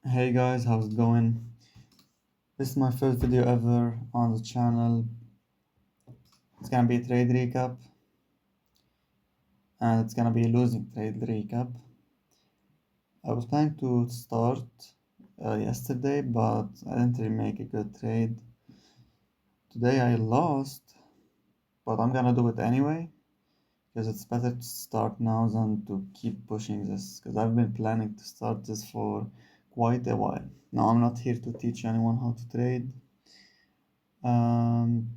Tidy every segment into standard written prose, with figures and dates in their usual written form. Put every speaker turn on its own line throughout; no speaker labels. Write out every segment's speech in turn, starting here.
Hey guys, how's it going? This is my first video ever on the channel. It's gonna be a trade recap, and it's gonna be a losing trade recap. I was planning to start yesterday, but I didn't really make a good trade. Today I lost, but I'm gonna do it anyway because it's better to start now than to keep pushing this. Because I've been planning to start this for quite a while. Now I'm not here to teach anyone how to trade. Um,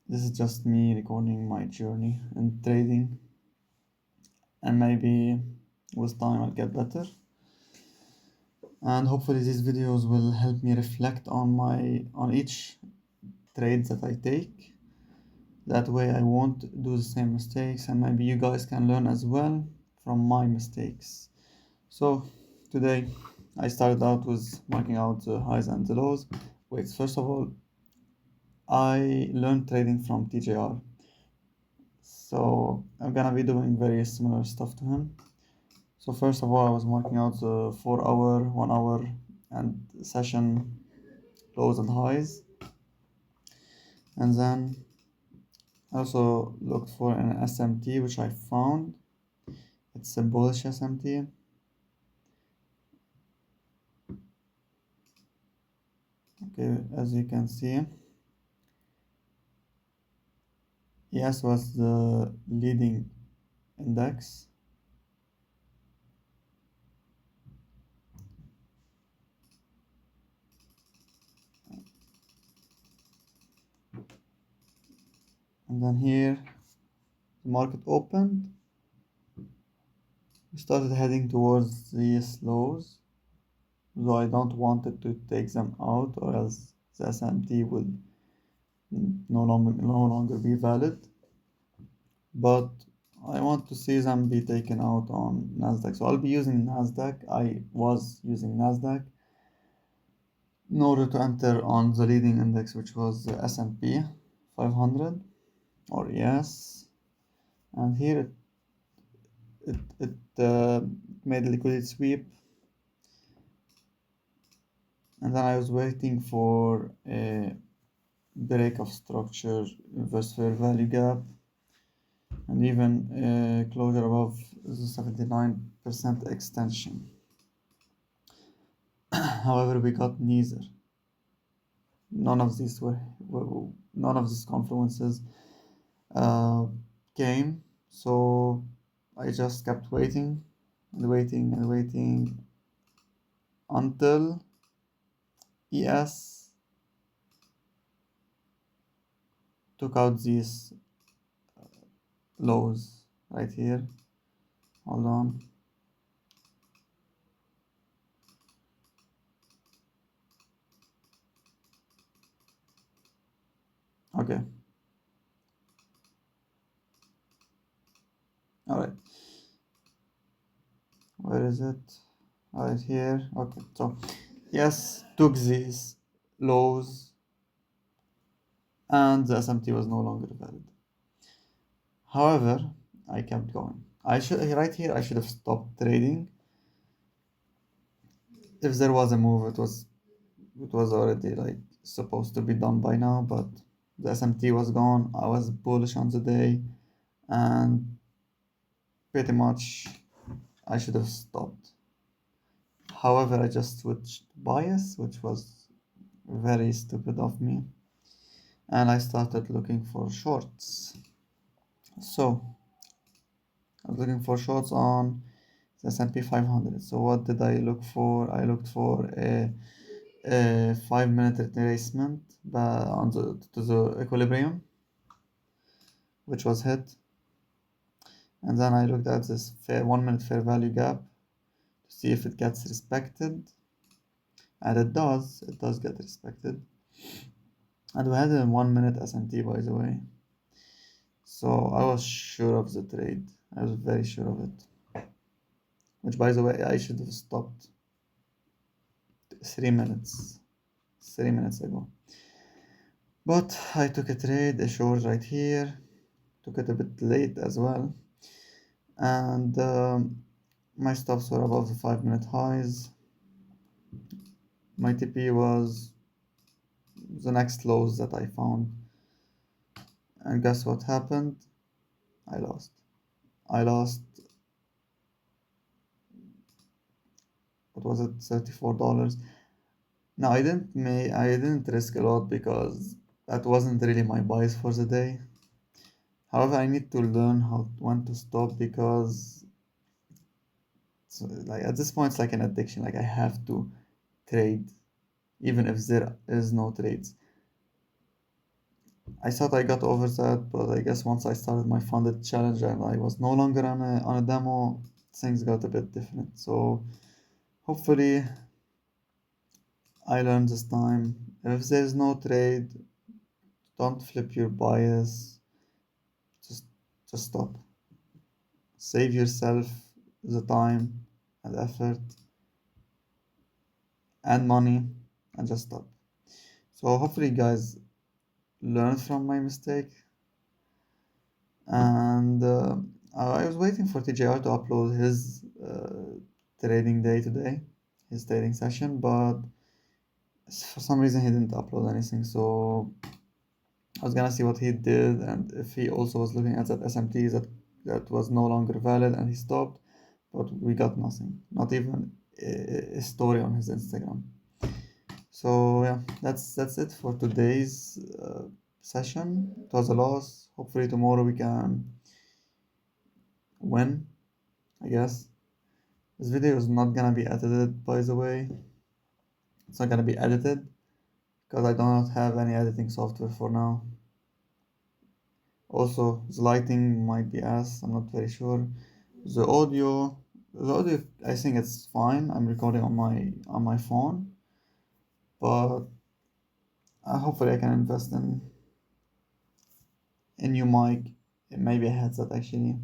this is just me recording my journey in trading, and maybe with time I'll get better. And hopefully these videos will help me reflect on each trade that I take. That way I won't do the same mistakes, and maybe you guys can learn as well from my mistakes. So today I started out with marking out the highs and the lows. Wait, first of all, I learned trading from TJR. So I'm gonna be doing very similar stuff to him. So first of all, I was marking out the 4 hour, 1 hour, and session lows and highs, and then I also looked for an SMT, which I found. It's a bullish SMT. Okay, as you can see, ES was the leading index. And then here, the market opened. We started heading towards these lows, though I don't want it to take them out, or else the SMT will no longer be valid. But I want to see them be taken out on Nasdaq. So I'll be using Nasdaq. I was using Nasdaq in order to enter on the leading index, which was the S&P 500 or ES. And here it made a liquidity sweep, and then I was waiting for a break of structure inverse fair value gap, and even a closure above the 79% extension. However, we got neither. None of these none of these confluences uh, came. So I just kept waiting and waiting and waiting until ES took out these lows right here. Hold on. Okay. All right. Where is it? Right here. Okay. So yes, took these lows, and the SMT was no longer valid. However, I kept going. I should right here. I should have stopped trading. If there was a move, it was already like supposed to be done by now. But the SMT was gone. I was bullish on the day, and pretty much I should have stopped. However, I just switched bias, which was very stupid of me, and I started looking for shorts. So I was looking for shorts on the S&P 500. So what did I look for? I looked for a 5 minute retracement on to the equilibrium, which was hit, and then I looked at this 1 minute fair value gap to see if it gets respected, and it does. It does get respected. And we had a 1 minute S&T, by the way. So I was sure of the trade. I was very sure of it. Which, by the way, I should have stopped 3 minutes. 3 minutes ago. But I took a trade, a short right here. Took it a bit late as well. And my stops were above the 5 minute highs. my TP was the next lows that I found. And guess what happened? I lost. I lost, what was it, $34. No, I didn't risk a lot because that wasn't really my buys for the day. However, I need to learn when to stop because like at this point it's like an addiction. Like I have to trade even if there is no trades. I thought I got over that, but I guess once I started my funded challenge and I was no longer on a demo, things got a bit different. So hopefully I learned this time. If there's no trade, don't flip your bias. Just just stop. Save yourself the time and effort and money and just stop. So hopefully guys learn from my mistake. And I was waiting for TJR to upload his trading day today, his trading session, but for some reason he didn't upload anything. So I was gonna see what he did and if he also was looking at that SMT that was no longer valid and he stopped, but we got nothing, not even a story on his Instagram. So yeah, that's it for today's session. It was a loss. Hopefully tomorrow we can win, I guess. This video is not gonna be edited, by the way. It's not gonna be edited because I do not have any editing software for now. Also, the lighting might be ass. I'm not very sure. The audio, the audio, I think it's fine. I'm recording on my phone, but hopefully I can invest in a new mic, maybe a headset actually,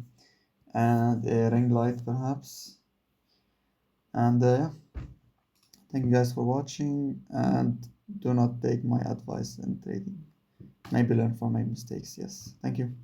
and a ring light perhaps. And yeah, thank you guys for watching, and do not take my advice in trading. Maybe learn from my mistakes. Yes, thank you.